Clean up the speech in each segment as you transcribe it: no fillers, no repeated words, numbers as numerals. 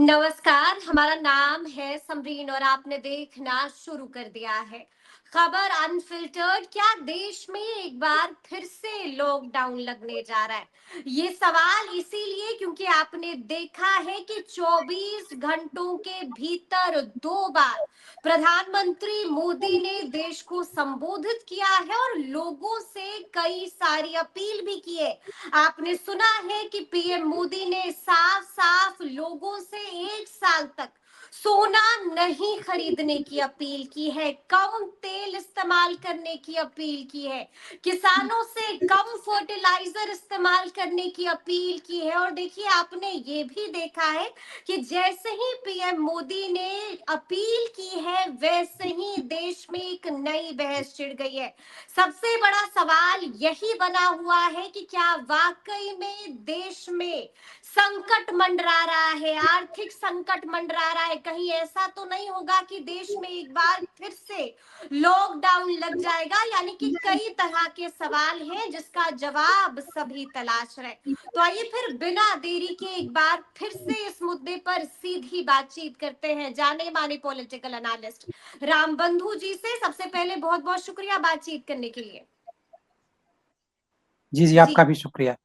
नमस्कार, हमारा नाम है समरीन और आपने देखना शुरू कर दिया है। खबर अनफिल्टर्ड। क्या देश में एक बार फिर से लॉकडाउन लगने जा रहा है? ये सवाल इसीलिए क्योंकि आपने देखा है कि 24 घंटों के भीतर 2 बार प्रधानमंत्री मोदी ने देश को संबोधित किया है और लोगों से कई सारी अपील भी की है। आपने सुना है कि पीएम मोदी ने साफ साफ लोगों से 1 साल तक सोना नहीं खरीदने की अपील की है, कम तेल इस्तेमाल करने की अपील की है, किसानों से कम फर्टिलाइजर इस्तेमाल करने की अपील की है। और देखिए, आपने ये भी देखा है कि जैसे ही पीएम मोदी ने अपील की है, वैसे ही देश में एक नई बहस छिड़ गई है। सबसे बड़ा सवाल यही बना हुआ है कि क्या वाकई में देश में संकट मंडरा रहा है, आर्थिक संकट मंडरा रहा है? कहीं ऐसा तो नहीं होगा कि देश में एक बार फिर से लॉकडाउन लग जाएगा? यानी कि कई तरह के सवाल हैं जिसका जवाब सभी तलाश रहे। तो आइए फिर बिना देरी के एक बार फिर से इस मुद्दे पर सीधी बातचीत करते हैं जाने माने पॉलिटिकल एनालिस्ट राम बंधु जी से। सबसे पहले बहुत बहुत शुक्रिया बातचीत करने के लिए। जी जी, जी, आपका भी शुक्रिया।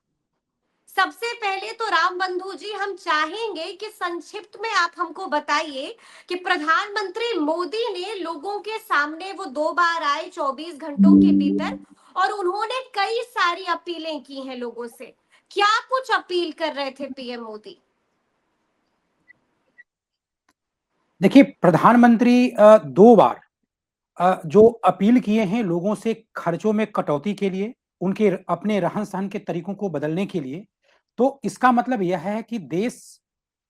सबसे पहले तो राम बंधु जी, हम चाहेंगे कि संक्षिप्त में आप हमको बताइए कि प्रधानमंत्री मोदी ने लोगों के सामने वो 2 बार आए 24 घंटों के भीतर और उन्होंने कई सारी अपीलें की हैं लोगों से। क्या कुछ अपील कर रहे थे पीएम मोदी? देखिए, प्रधानमंत्री 2 बार जो अपील किए हैं लोगों से खर्चों में कटौती के लिए, उनके अपने रहन-सहन के तरीकों को बदलने के लिए, तो इसका मतलब यह है कि देश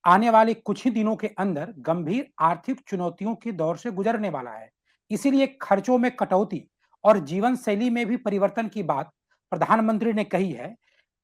आने वाले कुछ ही दिनों के अंदर गंभीर आर्थिक चुनौतियों के दौर से गुजरने वाला है। इसीलिए खर्चों में कटौती और जीवन शैली में भी परिवर्तन की बात प्रधानमंत्री ने कही है।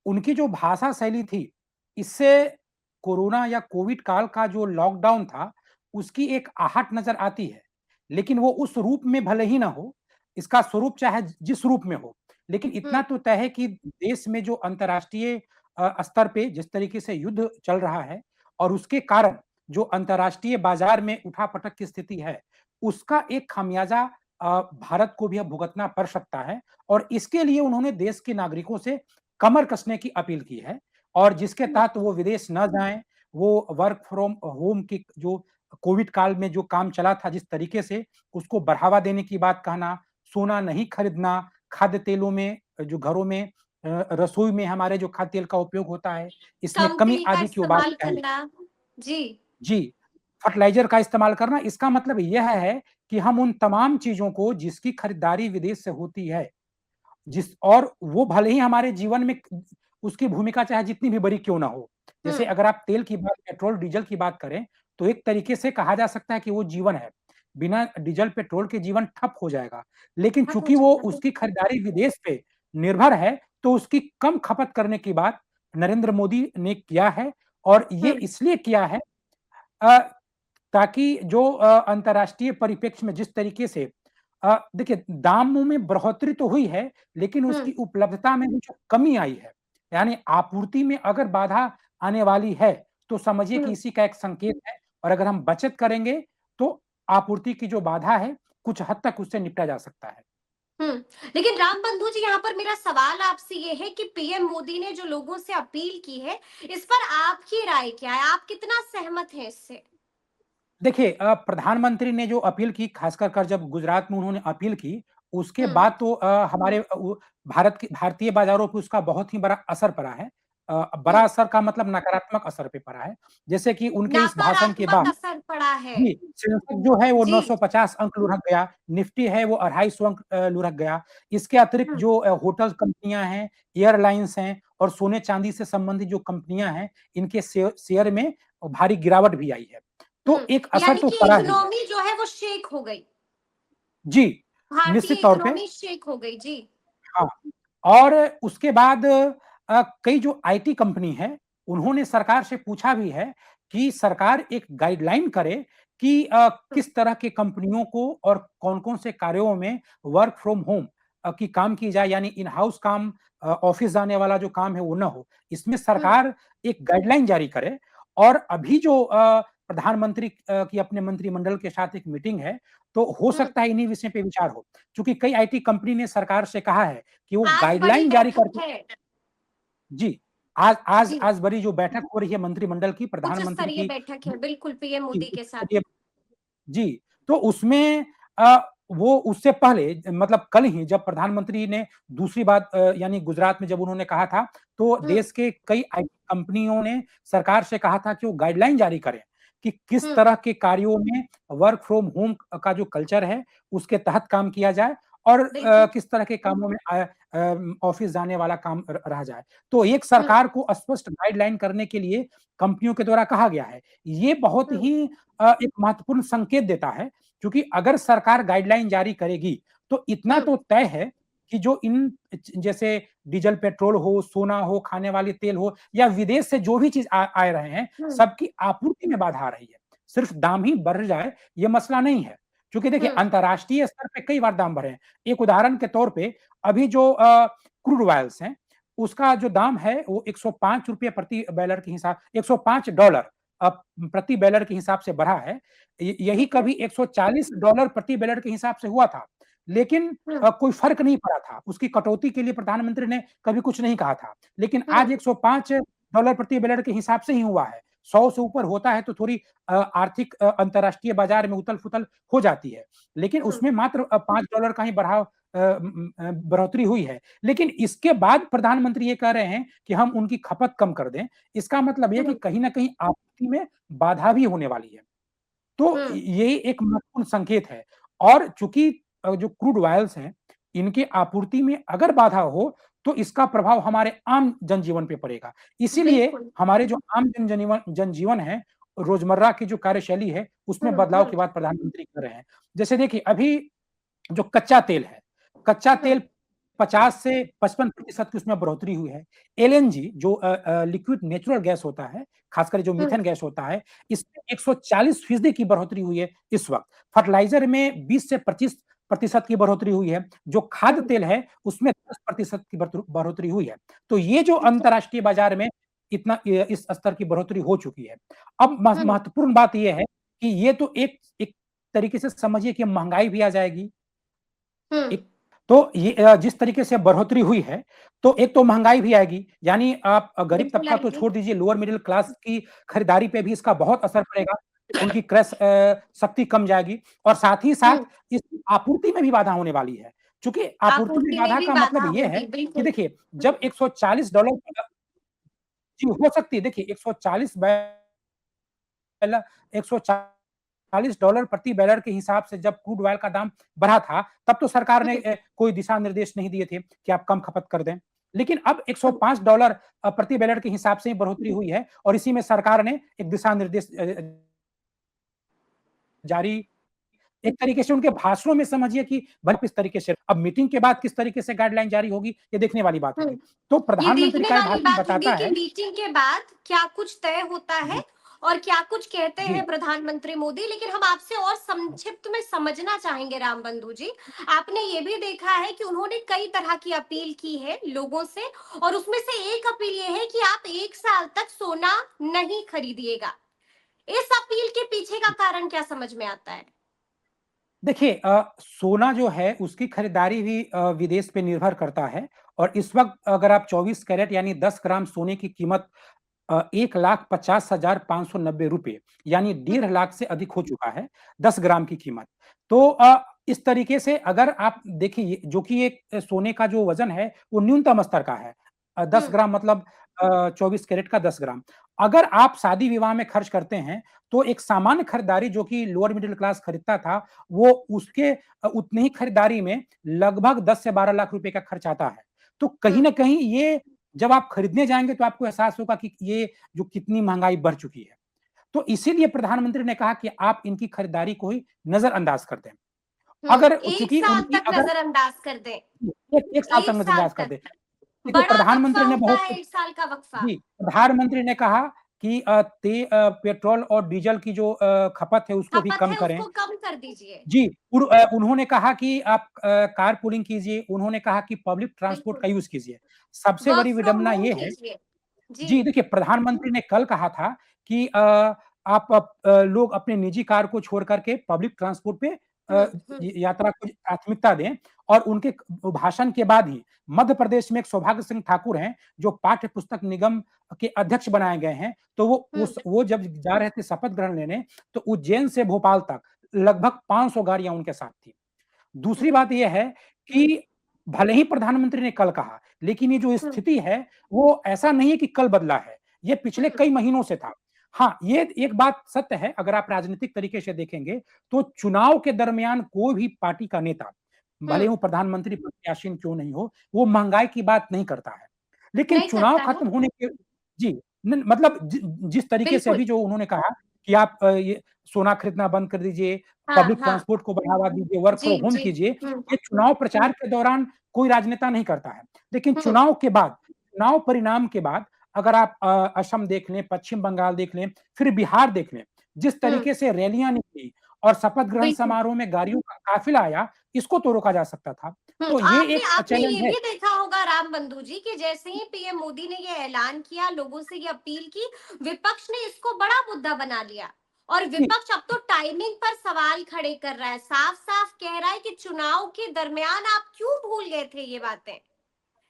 उनकी जो भाषा शैली थी, इससे कोरोना या कोविड काल का जो लॉकडाउन था, उसकी एक आहट नज़र आती है। लेकिन वो उस रूप में भले ही ना हो, इसका स्वरूप चाहे जिस रूप में हो, लेकिन इतना हम्म। तो तय है कि देश में जो अंतर्राष्ट्रीय स्तर पे जिस तरीके से युद्ध चल रहा है और उसके कारण जो अंतर्राष्ट्रीय बाजार में उठा-पटक की स्थिति है, उसका एक खामियाजा भारत को भी अब भुगतना पड़ सकता है और इसके लिए उन्होंने देश के नागरिकों से कमर कसने की अपील की है और जिसके तहत वो विदेश न जाएँ, वो वर्क फ्रॉम होम की जो कोविड काल में जो काम चला था जिस तरीके से, उसको बढ़ावा देने की बात कहना, सोना नहीं खरीदना, खाद्य तेलों में जो घरों में रसोई में हमारे जो खाद्य तेल का उपयोग होता है, इसमें कम कमी तेल का आदि की वो बात इस्तेमाल कहने। करना। जी। जी, फर्टिलाइज़र का इस्तेमाल करना, इसका मतलब यह है कि हम उन तमाम चीज़ों को जिसकी खरीदारी विदेश से होती है, जिस और वो भले ही हमारे जीवन में उसकी भूमिका चाहे जितनी भी बड़ी क्यों ना हो। जैसे हम्म। अगर आप तेल की बात, पेट्रोल, डीज़ल की बात करें, तो एक तरीके से कहा जा सकता है कि वो जीवन है। बिना डीज़ल, पेट्रोल के जीवन ठप हो जाएगा। लेकिन खत्म हो चूँकि वो जाएगा। उसकी खरीदारी विदेश पे निर्भर है, तो उसकी कम खपत करने की बात नरेंद्र मोदी ने किया है और ये हम्म। इसलिए किया है अ, ताकि जो अंतर्राष्ट्रीय परिप्रेक्ष्य में जिस तरीके से देखिए दामों में बढ़ोतरी तो हुई है, लेकिन उसकी हम्म। उपलब्धता में भी जो कमी आई है, यानी आपूर्ति में अगर बाधा आने वाली है, तो समझिए कि हम्म। इसी का एक संकेत है और अगर हम बचत करेंगे, तो आपूर्ति की जो बाधा है, कुछ हद तक उससे निपटा जा सकता है। लेकिन राम बंधु जी, यहाँ पर मेरा सवाल आपसे ये है कि पीएम मोदी ने जो लोगों से अपील की है, इस पर आपकी राय क्या है? आप कितना सहमत हैं इससे? देखिए प्रधानमंत्री ने जो अपील की, खासकर कर जब गुजरात में उन्होंने अपील की, उसके हम्म। बाद तो हमारे भारतीय बाज़ारों पे उसका बहुत ही बड़ा असर पड़ा है। बड़ा हम्म। असर का मतलब नकारात्मक असर पे पड़ा है। जैसे कि उनके इस भाषण के नकारात्मक बाद असर पड़ा है। जी, सेंसेक्स जो है वो जी। 950 अंक लुढ़क गया, निफ्टी है वो 250 अंक लुढ़क गया। इसके अतिरिक्त हम्म। जो होटल कंपनियाँ हैं, एयरलाइन्स हैं और सोने-चांदी से संबंधित जो कंपनियाँ हैं, इनके शेयर में भारी गिरावट भी आई है। तो एक असर यानी तो कि पड़ा ही है। इकोनॉमी जो है वो शेक हो गई। जी, भारतीय निश्चित तौर पे। इकोनॉमी शेक हो गई। जी। हाँ, और उसके बाद कई जो आईटी कंपनी है, उन्होंने सरकार से पूछा भी है कि सरकार एक गाइडलाइन करे कि हम्म। किस तरह की कंपनियों को और कौन-कौन से कार्यों में वर्क फ्रॉम होम की काम की जाए, यानी इन हाउस काम ऑफिस जाने वाला जो काम है वो ना हो। इसमें हम्म। सरकार एक गाइडलाइन जारी करे और अभी जो प्रधानमंत्री की अपने मंत्रिमंडल के साथ एक मीटिंग है, तो हो हम्म। सकता है इन्हीं विषय पे विचार हो। क्योंकि कई आईटी कंपनी ने सरकार से कहा है कि वो आज बड़ी गाइडलाइन जारी बैठक करके है। जी, आज आज जी, आज बड़ी जो बैठक हो रही है मंत्रिमंडल की, उच्च प्रधानमंत्री स्तरीय की बैठक है बिल्कुल पीएम जी, मोदी के साथ। स्तरीय जी, तो उसमें वो उससे पहले मतलब कल ही जब प्रधानमंत्री ने दूसरी बात यानी गुजरात में जब उन्होंने कहा था, तो हम्म। देश के कई आईटी कंपनियों ने सरकार से कहा था कि वो गाइडलाइन जारी करें, कि किस हम्म। तरह के कार्यों में वर्क फ्रॉम होम का जो कल्चर है, उसके तहत काम किया जाए और बिल्कुल। किस तरह के कामों में ऑफिस जाने वाला काम रहा जाए। तो एक हम्म। सरकार को स्पष्ट गाइडलाइन करने के लिए कंपनियों के द्वारा कहा गया है। ये बहुत हम्म। ही एक महत्वपूर्ण संकेत देता है, क्योंकि अगर सरकार गाइडलाइन जारी करेगी, तो इतना हम्म। तो तय है कि जो इन जैसे डीजल, पेट्रोल हो, सोना हो, खाने वाले तेल हो या विदेश से जो भी चीज़ आ रहे हैं, हम्म। सबकी आपूर्ति में बाधा आ रही है। सिर्फ दाम ही बढ़ जाए, ये मसला नहीं है। क्योंकि देखिए हम्म। अंतर्राष्ट्रीय स्तर पे कई बार दाम बढ़े हैं। एक उदाहरण के तौर पे अभी जो क्रूड ऑयल्स हैं, उसका जो दाम है वो ₹105 प्रति बैरल के हिसाब $105 प्रति बैरल के हिसाब से बढ़ा है। यही ठीक है। कभी $140 प्रति बैरल के हिसाब से हुआ था। लेकिन हम्म। कोई फ़र्क नहीं पड़ा था। उसकी कटौती के लिए प्रधानमंत्री ने कभी कुछ नहीं कहा था। लेकिन आज हम्म। $105 प्रति बैरल के हिसाब से ही हुआ है। 100 से ऊपर होता है तो थोड़ी आर्थिक अंतर्राष्ट्रीय बाजार में उथल-पुथल हो जाती है। लेकिन हम्म। उसमें मात्र $5 का ही बढ़ोतरी हुई है। लेकिन इसके बाद प्रधानमंत्री ये कह रहे हैं कि हम उनकी खपत कम कर दें। इसका मतलब ये कि हम्म। कहीं न कहीं आपूर्ति में बाधा भी होने वाली है। तो हम्म। ये एक महत्वपूर्ण संकेत है और चूँकि जो क्रूड ऑयल्स हैं, इनकी आपूर्ति में अगर बाधा हो, तो इसका प्रभाव हमारे आम जनजीवन पे पड़ेगा। इसीलिए बिल्कुल। हमारे जो आम जनजीवन है, रोज़मर्रा की जो कार्यशैली है, उसमें हम्म। बदलाव की बात प्रधानमंत्री कर रहे हैं। जैसे देखिए, अभी जो कच्चा तेल है, कच्चा हम्म। तेल 50 से 55% की उसमें बढ़ोतरी हुई है। एलएनजी जो लिक्विड नेचुरल गैस होता है, खासकर जो हम्म। मीथेन गैस होता है, इसमें 140% की बढ़ोतरी हुई है इस वक़्त। फर्टिलाइज़र में 20 से 25% की बढ़ोतरी हुई है। जो खाद्य हम्म। तेल है, उसमें 10% की बढ़ोतरी हुई है। तो ये जो ठीक है। अंतर्राष्ट्रीय बाजार में इतना इस स्तर की बढ़ोतरी हो चुकी है। अब हम्म। महत्वपूर्ण बात ये है कि ये तो एक एक तरीके से समझिए कि महँगाई भी आ जाएगी। हम्म। एक तो ये जिस तरीके से बढ़ोतरी हुई है, तो एक तो महँगाई भी आएगी, यानी आप गरीब बिल्कुल तबका तो आएगी। छोड़ दीजिए, लोअर मिडल क्लास की खरीदारी पे भी इसका बहुत असर पड़ेगा। उनकी शक्ति कम जाएगी और साथ ही साथ हम्म। इस आपूर्ति में भी बाधा होने वाली है। चूँकि आपूर्ति में आपूर्ति में बाधा भी का मतलब बाधा ये है होगी कि बिल्कुल। देखिए, हम्म। जब $140 जी, हो सकती है। देखिए, 140 पहला $140 प्रति बैरल के हिसाब से जब क्रूड ऑयल का दाम बढ़ा था, तब तो सरकार ने हम्म। कोई दिशा निर्देश नहीं दिए थे कि आप कम खपत कर दें। लेकिन अब हम्म। $105 प्रति बैरल के हिसाब से ही बढ़ोतरी हुई है और इसी में सरकार ने एक दिशा निर्देश जारी एक तरीके से उनके भाषणों में समझिए कि किस तरीके से अब मीटिंग के बाद किस तरीके से गाइडलाइन जारी होगी, ये देखने वाली बात होगी। हम्म। तो ये प्रधानमंत्री देखने का ये वाली भाषण बात होगी बताता कि है मीटिंग के बाद क्या कुछ तय होता है जी, और क्या कुछ कहते जी, हैं प्रधानमंत्री मोदी। लेकिन हम आपसे और संक्षिप्त में समझना चाहेंगे राम बंधु जी। आपने ये भी देखा है कि उन्होंने कई तरह की अपील की है लोगों से, और उसमें से एक अपील ये है कि आप 1 साल तक सोना नहीं खरीदिएगा। इस अपील के पीछे का कारण क्या समझ में आता है? देखिए सोना जो है उसकी खरीदारी भी विदेश पे निर्भर करता है और इस वक्त अगर आप 24 कैरेट यानी 10 ग्राम सोने की कीमत 1,50,590 यानी हम्म। 1.5 लाख से अधिक हो चुका है 10 ग्राम की कीमत। तो इस तरीके से अगर आप देखिए जो कि एक सोने का जो वजन है वो न्यूनतम स्तर का है। 10 हम्म। ग्राम मतलब 24 कैरेट का 10 ग्राम। अगर आप शादी विवाह में खर्च करते हैं तो एक सामान्य खरीदारी जो कि लोअर मिडिल क्लास खरीदता था वो उसके उतनी ही खरीदारी में लगभग 10 से 12 लाख रुपए का खर्च आता है। तो कहीं हम्म। न कहीं ये जब आप खरीदने जाएँगे तो आपको एहसास होगा कि ये जो कितनी महँगाई बढ़ चुकी है। तो इसीलिए प्रधानमंत्री ने कहा कि आप इनकी खरीदारी को ही नज़रअंदाज कर दें। अगर एक चूँकि साल उनकी तक अगर नजरअंदाज कर दें। 1 साल तक एक साल नज़रअंदाज कर तक दें। देखिए बड़ा वक्फा प्रधानमंत्री ने होता बहुत है, 1 साल का वक्फा। जी, प्रधानमंत्री ने कहा कि पेट्रोल और डीज़ल की जो खपत है उसको भी खपत कम है करें। उसको कम कर दीजिए। जी, उन्होंने कहा कि आप कारपूलिंग कीजिए, उन्होंने कहा कि पब्लिक ट्रांसपोर्ट का बिल्कुल। यूज़ कीजिए। सबसे वर्क बड़ी फ्रॉम विडंबना होम ये है कीजिए। जी। जी, देखिए प्रधानमंत्री ने कल कहा था कि लोग अपने निजी कार को छोड़ करके पब्लिक ट्रांसपोर्ट पे यात्रा को प्राथमिकता दें। और उनके भाषण के बाद ही मध्य प्रदेश में एक सौभाग्य सिंह ठाकुर हैं, जो पाठ्य पुस्तक निगम के अध्यक्ष बनाए गए हैं। तो वो जब जा रहे थे शपथ ग्रहण लेने, तो उज्जैन से भोपाल तक लगभग 500 गाड़ियां उनके साथ थी। दूसरी बात यह है कि भले ही प्रधानमंत्री ने कल कहा, लेकिन ये जो स्थिति है, वो ऐसा नहीं है कि कल बदला है, ये पिछले कई महीनों से था। हाँ, ये एक बात सत्य है, अगर आप राजनीतिक तरीके से देखेंगे, तो चुनाव के दरमियान कोई भी पार्टी का नेता, भले ही वो प्रधानमंत्री प्रत्याशी क्यों नहीं हो, वो महंगाई की बात नहीं करता है। लेकिन नहीं चुनाव करता है। खत्म होने के जी, मतलब जिस तरीके से बिल्कुल। अभी जो उन्होंने कहा कि आप ये सोना खरीदना बंद कर दीजिए, हाँ, पब्लिक हाँ। ट्रांसपोर्ट को बढ़ावा दीजिए, वर्क जी, फ्रॉम होम जी। कीजिए, ये चुनाव प्रचार के दौरान कोई राजनेता नहीं करता है। लेकिन हुँ, चुनाव के बाद, चुनाव परिणाम के बाद अगर आप असम देख लें, पश्चिम बंगाल देख लें, फिर बिहार देख लें, जिस हुँ। तरीके से रैलियां निकली और शपथ ग्रहण बिल्कुल। समारोह में गाड़ियों का काफिला आया, इसको तो रोका जा सकता था। तो ये आपने एक आपने चैलेंज ये है। भी देखा होगा राम बंधु जी कि जैसे ही पीएम मोदी ने ये ऐलान किया, लोगों से ये अपील की, विपक्ष ने इसको बड़ा मुद्दा बना लिया और जी, विपक्ष अब तो टाइमिंग पर सवाल खड़े कर रहा है। साफ-साफ कह रहा है कि चुनाव के दरमियान आप क्यों भूल गए थे ये बातें?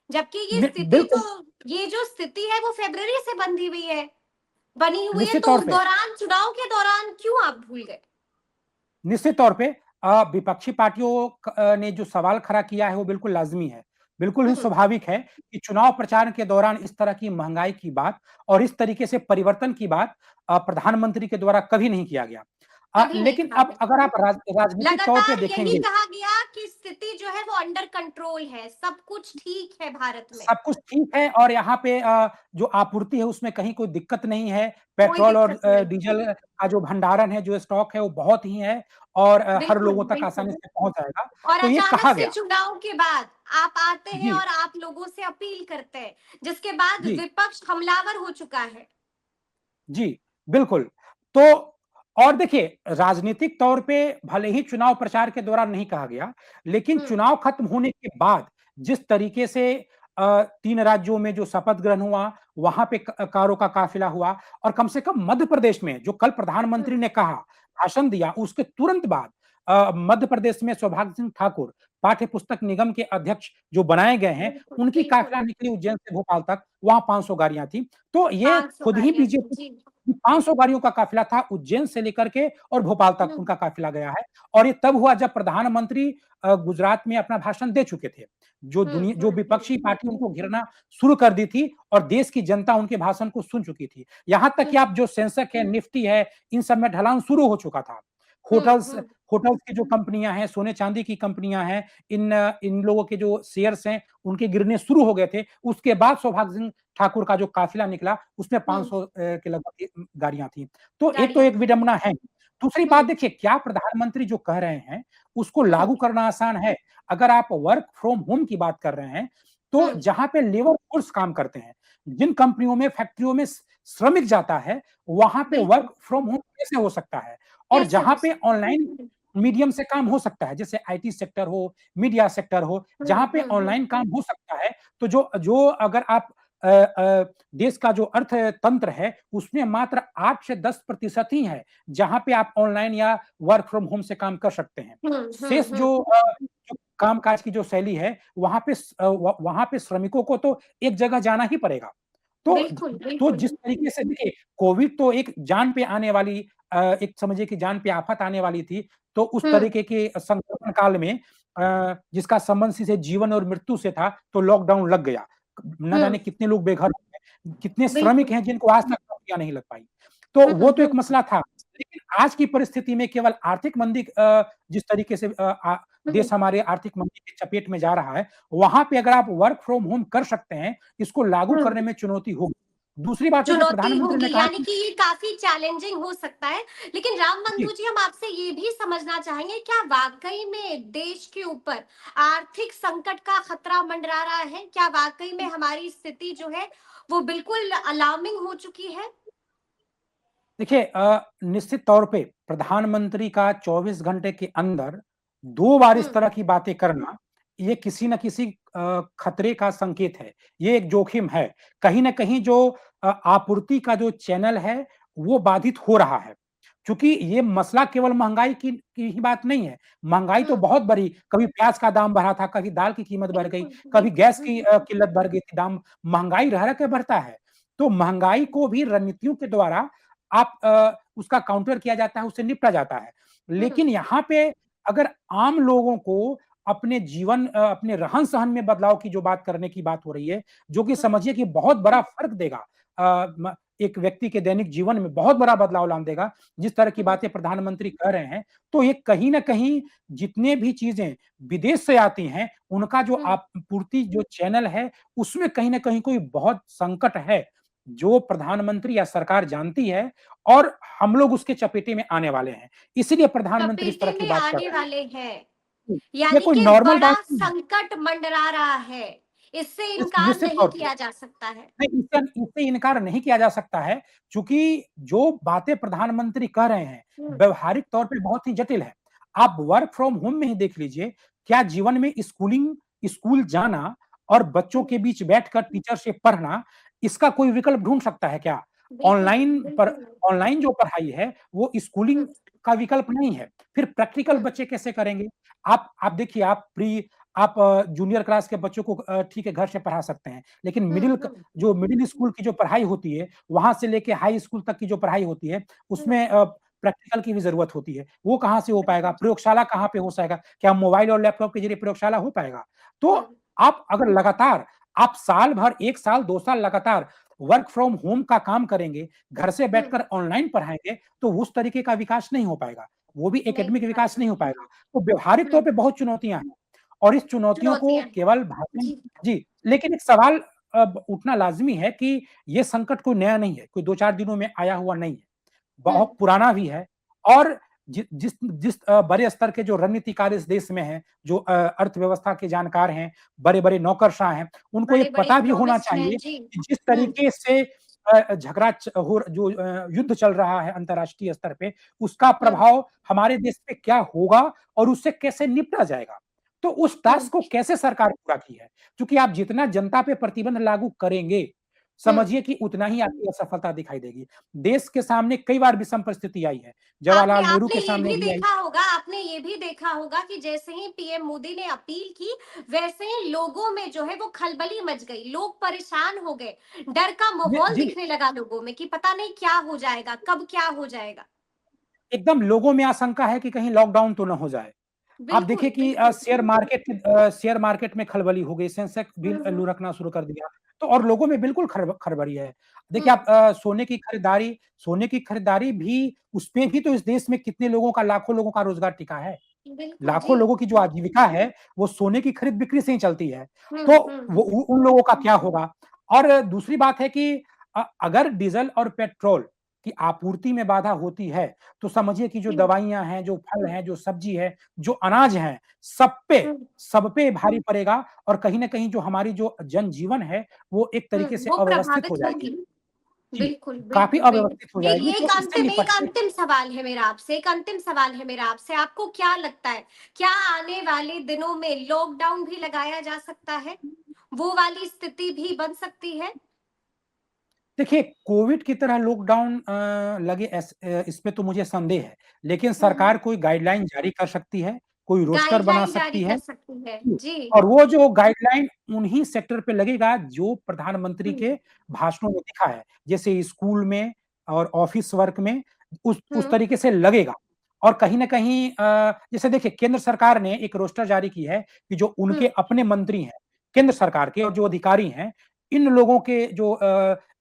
जबकि बिल्कुल, ये जो स्थिति है वो फ़रवरी से बंधी हुई है, बनी हुई है, निश्चित तो तौर उस पे। दौरान चुनाव के दौरान क्यों आप भूल गए? निश्चित तौर पे विपक्षी पार्टियों ने जो सवाल खड़ा किया है वो बिल्कुल लाज़मी है। बिल्कुल ही हुँ, स्वाभाविक है कि चुनाव प्रचार के दौरान इस तरह की महँगाई की बात और इस तरीके से परिवर्तन की बात प्रधानमंत्री के द्वारा कभी नहीं किया गया। कभी नहीं लेकिन कहा अब गया। अगर आप राजनीतिक तौर पे लगातार यही देखेंगे, कहा गया कि स्थिति जो है वो अंडर कंट्रोल है, सब कुछ ठीक है भारत में, सब कुछ ठीक है और यहाँ पे जो आपूर्ति है उसमें कहीं कोई दिक्कत नहीं है। कोई पेट्रोल और दिक्कत नहीं। डीज़ल का जो भंडारण है, जो स्टॉक है वो बहुत ही है और हर बिल्कुल, लोगों तक बिल्कुल। आसानी से पहुँच जाएगा। और तो ये अचानक कहा से गया। चुनाव के बाद आप आते हैं जी, और आप लोगों से अपील करते हैं, जिसके बाद जी। विपक्ष हमलावर हो चुका है। जी, बिल्कुल। तो और देखिए, राजनीतिक तौर पे भले ही चुनाव प्रचार के दौरान नहीं कहा गया, लेकिन हुँ, चुनाव खत्म होने के बाद जिस तरीके से 3 राज्यों में जो शपथ ग्रहण हुआ, वहाँ पे कारों का काफ़िला हुआ और कम से कम मध्य प्रदेश में जो कल हुँ, प्रधानमंत्री ने कहा, भाषण दिया, उसके तुरंत बाद मध्य प्रदेश में सौभाग्य सिंह ठाकुर, पाठ्य पुस्तक निगम के अध्यक्ष जो बनाए गए हैं, बिल्कुल, उनकी बिल्कुल। काफ़िला निकली उज्जैन से भोपाल तक, वहाँ 500 गाड़ियाँ थी। तो ये 500 खुद ही गाड़ियाँ थी। बीजेपी जी। 500 गाड़ियों का काफ़िला था उज्जैन से लेकर के और भोपाल तक हुँ, उनका काफ़िला गया है और ये तब हुआ जब प्रधानमंत्री गुजरात में अपना भाषण दे चुके थे। जो विपक्षी पार्टी उनको घेरना शुरू कर दी थी और देश की जनता उनके भाषण को सुन चुकी थी। यहाँ तक कि हुँ, आप जो सेंसेक्स है, निफ्टी है, इन सब में ढलान शुरू हो चुका था। हुँ, होटल्स हुँ, होटल्स की जो कंपनियाँ हैं, सोने-चांदी की कंपनियाँ हैं, इन लोगों के जो शेयर्स हैं, उनके गिरने शुरू हो गए थे। उसके बाद सौभाग्य सिंह ठाकुर का जो काफ़िला निकला, उसमें हुँ, 500 के लगभग गाड़ियाँ थी। तो गाड़ियाँ एक थी। विडंबना है। दूसरी हुँ, बात देखिए, क्या प्रधानमंत्री जो कह रहे हैं, उसको हुँ, लागू करना आसान है? अगर आप वर्क फ्रॉम होम की बात कर रहे हैं, तो हुँ, जहाँ पे लेबर फोर्स काम करते हैं, जिन कंपनियों में, फैक्ट्रियों में श्रमिक जाता है, वहाँ पे बिल्कुल, वर्क फ्रॉम होम कैसे हो सकता है? और कैसे जहाँ हो पे सकता है? ऑनलाइन मीडियम से काम हो सकता है, जैसे आईटी सेक्टर हो, मीडिया सेक्टर हो, हुँ, जहाँ पे हुँ, हुँ, ऑनलाइन काम हो सकता है, तो जो जो अगर आप देश का जो अर्थतंत्र है, उसमें मात्र 8 से 10% ही है, जहाँ पे आप ऑनलाइन या वर्क फ्रॉम होम से काम कर सकते हैं। हुँ, हुँ, शेष हुँ, जो कामकाज की जो शैली है, वहाँ पे श्रमिकों को तो एक जगह जाना ही पड़ेगा। तो बिल्कुल, जिस बिल्कुल। तरीके से देखिए, कोविड तो एक जान पे आने वाली एक समझिए कि जान पे आफ़त आने वाली थी, तो उस हुँ, तरीके के संक्रमण काल में जिसका संबंध सीधे जीवन और मृत्यु से था, तो लॉकडाउन लग गया। न हुँ, जाने कितने लोग बेघर हो गए, कितने श्रमिक बिल्कुल। हैं जिनको आज तक नौकरियाँ नहीं लग पाई। तो हुँ, वो तो एक हुँ, मसला था। लेकिन आज की परिस्थिति में केवल आर्थिक मंदी जिस तरीके से हुँ, देश हमारे आर्थिक मंदी की चपेट में जा रहा है, वहाँ पे अगर आप वर्क फ्रॉम होम कर सकते हैं, इसको लागू हुँ। करने में चुनौती होगी। दूसरी बात है जो चुनौती प्रधानमंत्री होगी ने कहा यानी कि कि ये काफ़ी चैलेंजिंग हो सकता है। लेकिन राम जी, बंधु जी हम आपसे ये भी समझना चाहेंगे क्या वाक़ई में देश के ऊपर आर्थिक संकट का खतरा मंडरा रहा है? क्या वाक़ई में हमारी स्थिति जो है वो बिल्कुल अलार्मिंग हो चुकी है? देखिए निश्चित तौर पे प्रधानमंत्री का 24 घंटे के अंदर 2 बार हुँ, इस तरह की बातें करना, ये किसी न किसी खतरे का संकेत है। ये एक जोखिम है। कहीं न कहीं जो आपूर्ति का जो चैनल है, वो बाधित हो रहा है। क्योंकि ये मसला केवल महँगाई की ही बात नहीं है। महँगाई तो हुँ, बहुत बड़ी, कभी प्याज का दाम बढ़ा था, कभी दाल की कीमत बढ़ गई, बिल्कुल, कभी बिल्कुल। गैस की किल्लत बढ़ गई थी, दाम महँगाई रह-रह के बढ़ता है। तो महँगाई को भी रणनीतियों के द्वारा उसका काउंटर किया जाता है, उससे निपटा जाता है। हुँ, लेकिन यहाँ पे अगर आम लोगों को अपने जीवन अपने रहन-सहन में बदलाव की जो बात करने की बात हो रही है, जो कि हुँ, समझिए कि बहुत बड़ा फ़र्क देगा। म एक व्यक्ति के दैनिक जीवन में बहुत बड़ा बदलाव ला देगा, जिस तरह की हुँ, बातें प्रधानमंत्री कह रहे हैं, तो ये कहीं न कहीं जितने भी चीज़ें विदेश से आती हैं, उनका जो हुँ। आपूर्ति जो चैनल है, उसमें कहीं न कहीं कोई बहुत संकट है, जो प्रधानमंत्री या सरकार जानती है और हम लोग उसके चपेटे में आने वाले हैं। इसीलिए प्रधानमंत्री इस तरह चपेटे की में बात कर आने रहे वाले हैं, हैं। ये यानी कोई कि नॉर्मल बड़ा बात नहीं है, संकट मंडरा रहा है, इससे इनकार निश्चित नहीं तौर पे। किया जा सकता है। नहीं, इससे इससे इनकार नहीं किया जा सकता है, क्योंकि जो बातें प्रधानमंत्री कह रहे हैं, हुँ, व्यावहारिक तौर पे बहुत ही जटिल है। आप वर्क फ्रॉम होम में ही देख लीजिए, क्या जीवन में स्कूल जाना और बच्चों हुँ, के बीच बैठकर टीचर से पढ़ना, इसका कोई विकल्प ढूँढ सकता है क्या? बिल्कुल नहीं, ऑनलाइन पर बिल्कुल नहीं। ऑनलाइन जो पढ़ाई है, वो हुँ, स्कूलिंग का विकल्प नहीं है। फिर प्रैक्टिकल हुँ, बच्चे कैसे करेंगे? आप देखिए, आप जूनियर क्लास के बच्चों को ठीक है घर से पढ़ा सकते हैं, लेकिन हुँ, हुँ, मिडिल स्कूल की जो पढ़ाई होती है, वहाँ से लेके हाई स्कूल तक की जो पढ़ाई होती है, हुँ, उसमें प्रैक्टिकल की भी ज़रूरत होती है। वो कहाँ से हो पाएगा? बिल्कुल। प्रयोगशाला कहाँ पे हो जाएगा? क्या मोबाइल और लैपटॉप के ज़रिए प्रयोगशाला हो पाएगा? तो हुँ, आप अगर लगातार आप साल भर 1 साल, 2 साल लगातार वर्क फ्रॉम होम का काम करेंगे, घर से हुँ, बैठकर ऑनलाइन पढ़ाएँगे, तो उस तरीके का विकास नहीं हो पाएगा। वो भी नहीं एकेडमिक हो विकास पाएगा। नहीं हो पाएगा। तो व्यावहारिक तौर हुँ, पे बहुत चुनौतियाँ हैं। और इस चुनौतियों को चुनौतियाँ हैं। केवल भाषण जी, जी, लेकिन एक सवाल अब उठना लाज़मी है कि ये संकट कोई नया नहीं है, कोई 2-4 दिनों में आया हुआ नहीं है, हुँ, बहुत पुराना भी है और जिस बड़े स्तर के जो रणनीतिकार इस देश में हैं, जो अर्थव्यवस्था के जानकार हैं, बड़े-बड़े नौकरशाह हैं, उनको ये बड़े-बड़े पता भी होना इकोनॉमिस्ट हैं, चाहिए जी। कि जिस हुँ, तरीके से झगड़ा च हो जो युद्ध चल रहा है अंतर्राष्ट्रीय स्तर पे, उसका हुँ, प्रभाव हमारे देश पे क्या होगा और उससे कैसे निपटा जाएगा। तो उस हुँ, टास्क को कैसे सरकार पूरा की है? क्योंकि आप जितना जनता पे प्रतिबंध लागू करेंगे, हुँ। समझिए कि उतना ही आपकी असफलता दिखाई देगी। देश के सामने कई बार विषम परिस्थिति आई है। आपने जवाहरलाल नेहरू आपने के ये सामने भी भी आई। देखा होगा आपने ये भी देखा होगा कि जैसे ही पीएम मोदी ने अपील की, वैसे ही लोगों में जो है वो खलबली मच गई। लोग परेशान हो गए। डर का ये माहौल जी, दिखने लगा लोगों में कि पता नहीं क्या हो जाएगा, कब क्या हो जाएगा। एकदम लोगों में आशंका है कि कहीं लॉकडाउन तो ना हो जाए। आप देखिए बिल्कुल, कि बिल्कुल। शेयर मार्केट में खलबली हो गई, सेंसेक्स भी हुँ, हुँ, लुढ़कना शुरू कर दिया। तो और लोगों में बिल्कुल खरबरी है। देखिए, हुँ। आप सोने की खरीदारी भी उसपे भी तो इस देश में कितने लोगों का, लाखों लोगों का रोज़गार टिका है। बिल्कुल, जी। लाखों लोगों की जो आजीविका है, वो सोने की खरीद-बिक्री से ही चलती है। हुँ, तो हुँ, वो उ उन लोगों का क्या होगा? और दूसरी बात है कि अगर डीज़ल और पेट्रोल की आपूर्ति में बाधा होती है, तो समझिए कि जो जी। दवाइयाँ हैं, जो फल हैं, जो सब्ज़ी है, जो अनाज है, हुँ, सब पे भारी पड़ेगा और कहीं न कहीं जो हमारी जो जनजीवन है, वो एक हुँ, तरीके से वो अव्यवस्थित हो प्रभावित जाएगी। होगी। जी, बिल्कुल, काफ़ी बिल्कुल, बिल्कुल। अव्यवस्थित हो जाएगी, तो इससे एक निपटने अंतिम सवाल है मेरा आपसे, एक अंतिम सवाल है मेरा आपसे। आपको क्या लगता है, क्या आने वाले दिनों में लॉकडाउन भी लगाया जा सकता है? वो वाली स्थिति भी बन सकती है? देखिए, कोविड की तरह लॉकडाउन इसमें तो मुझे संदेह है। लेकिन हुँ, हुँ। सरकार कोई गाइडलाइन जारी कर सकती है, कोई रोस्टर बना गाइडलाइन जारी सकती कर है। सकती है। जी, जी। और वो जो गाइडलाइन उन्हीं सेक्टर पे लगेगा जो प्रधानमंत्री हुँ, के भाषणों में दिखा है। जैसे स्कूल में और ऑफ़िस वर्क में उस हुँ, तरीके से लगेगा। और कहीं न कहीं जैसे देखिए, केंद्र सरकार ने एक रोस्टर जारी की है कि जो हुँ, उनके अपने मंत्री हैं, केंद्र सरकार के और जो अधिकारी हैं, इन लोगों के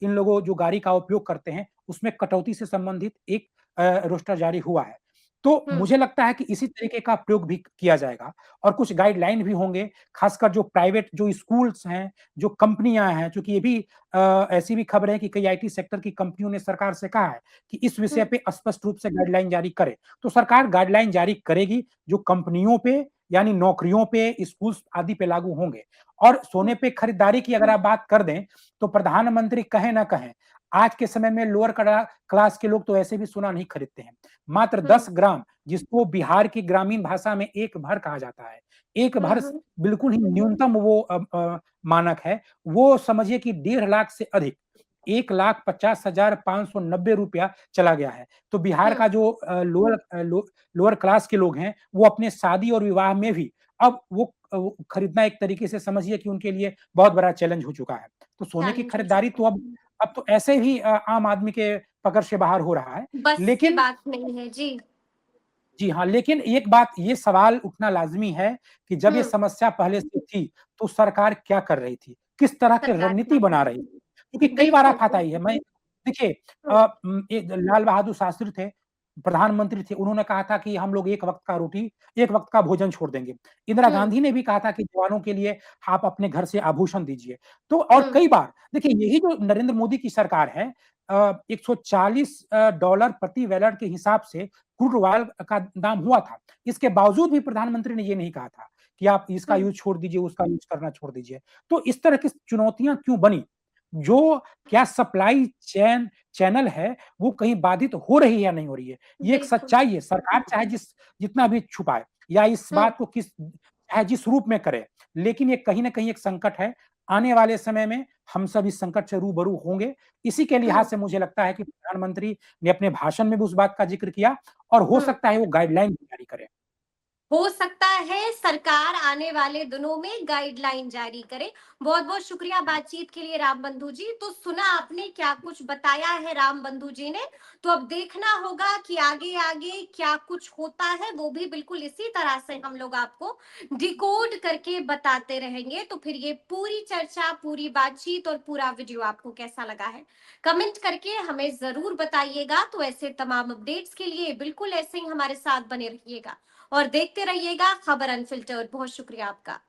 इन लोगों जो गाड़ी का उपयोग करते हैं, उसमें कटौती से संबंधित एक रोस्टर जारी हुआ है। तो हुँ, मुझे लगता है कि इसी तरीके का प्रयोग भी किया जाएगा और कुछ गाइडलाइन भी होंगे, खासकर जो प्राइवेट जो स्कूल्स हैं, जो कंपनियाँ हैं, चूँकि ये भी ऐसी भी खबर है कि कई आईटी सेक्टर की कंपनियों ने सरकार से कहा है कि इस हुँ, विषय पे स्पष्ट रूप से गाइडलाइन जारी करे। तो सरकार गाइडलाइन जारी करेगी, जो कंपनियों पे यानी नौकरियों पे, स्कूल्स आदि पे लागू होंगे। और सोने हुँ, पे खरीदारी की अगर आप बात कर दें, तो प्रधानमंत्री कहें ना कहें, आज के समय में लोअर क्लास के लोग तो ऐसे भी सोना नहीं खरीदते हैं। मात्र हुँ, 10 ग्राम, जिसको बिहार की ग्रामीण भाषा में 1 भर कहा जाता है। 1 हुँ, भर हुँ, बिल्कुल ही न्यूनतम वो मानक है। वो समझिए कि 1.5 लाख से अधिक ₹1,50,590 चला गया है। तो बिहार हम्म। का जो लोअर क्लास के लोग हैं, वो अपने शादी और विवाह में भी अब वो खरीदना एक तरीके से समझिए कि उनके लिए बहुत बड़ा चैलेंज हो चुका है। तो सोने की चैलेंज हो खरीदारी चुका तो है। अब तो ऐसे ही आम आदमी के पकड़ से बाहर हो रहा है। बस की लेकिन बात नहीं है जी। जी हाँ, लेकिन एक बात ये सवाल उठना लाज़मी है कि जब ये हम्म। समस्या पहले से थी, तो सरकार क्या कर रही थी? किस तरह की सरकार क्या रणनीति कर बना रही रही है? थी? क्योंकि कई बार बिल्कुल। आफ़त आई है। मैं देखिए हम्म। ये लाल बहादुर शास्त्री थे, प्रधानमंत्री थे, उन्होंने कहा था कि हम लोग एक वक़्त का रोटी, एक वक़्त का भोजन छोड़ देंगे। इंदिरा हम्म। गांधी ने भी कहा था कि जवानों के लिए आप अपने घर से आभूषण दीजिए। तो और हम्म। कई बार देखिए यही जो नरेंद्र मोदी की सरकार है, $140 डॉलर प्रति बैरल के हिसाब से क्रूड ऑयल का दाम हुआ था। इसके बावजूद भी प्रधानमंत्री ने ये नहीं कहा था कि आप इसका हम्म। यूज़ छोड़ दीजिए, उसका यूज़ करना छोड़ दीजिए। तो इस तरह की चुनौतियाँ क्यों बनी? जो क्या सप्लाई चैनल है, वो कहीं बाधित हो रही है या नहीं हो रही है? ये एक बिल्कुल। सच्चाई है। सरकार चाहे जितना भी छुपाए या इस हम्म। बात को चाहे जिस रूप में करे, लेकिन ये कहीं न कहीं एक संकट है। आने वाले समय में हम सब इस संकट से रूबरू होंगे। इसी के लिहाज हम्म। से मुझे लगता है कि प्रधानमंत्री ने अपने भाषण में भी उस बात का ज़िक्र किया और हो हम्म। सकता है वो गाइडलाइन भी जारी करें। हो सकता है सरकार आने वाले दिनों में गाइडलाइन जारी करे। बहुत बहुत शुक्रिया बातचीत के लिए राम बंधु जी। तो सुना आपने क्या कुछ बताया है राम बंधु जी ने। तो अब देखना होगा कि आगे आगे क्या कुछ होता है, वो भी बिल्कुल इसी तरह से हम लोग आपको डिकोड करके बताते रहेंगे। तो फिर ये पूरी चर्चा, पूरी बातचीत और पूरा वीडियो आपको कैसा लगा है, कमेंट करके हमें जरूर बताइएगा। तो ऐसे तमाम अपडेट्स के लिए बिल्कुल ऐसे ही हमारे साथ बने रहिएगा और देखते रहिएगा खबर अनफिल्टर्ड। बहुत शुक्रिया आपका।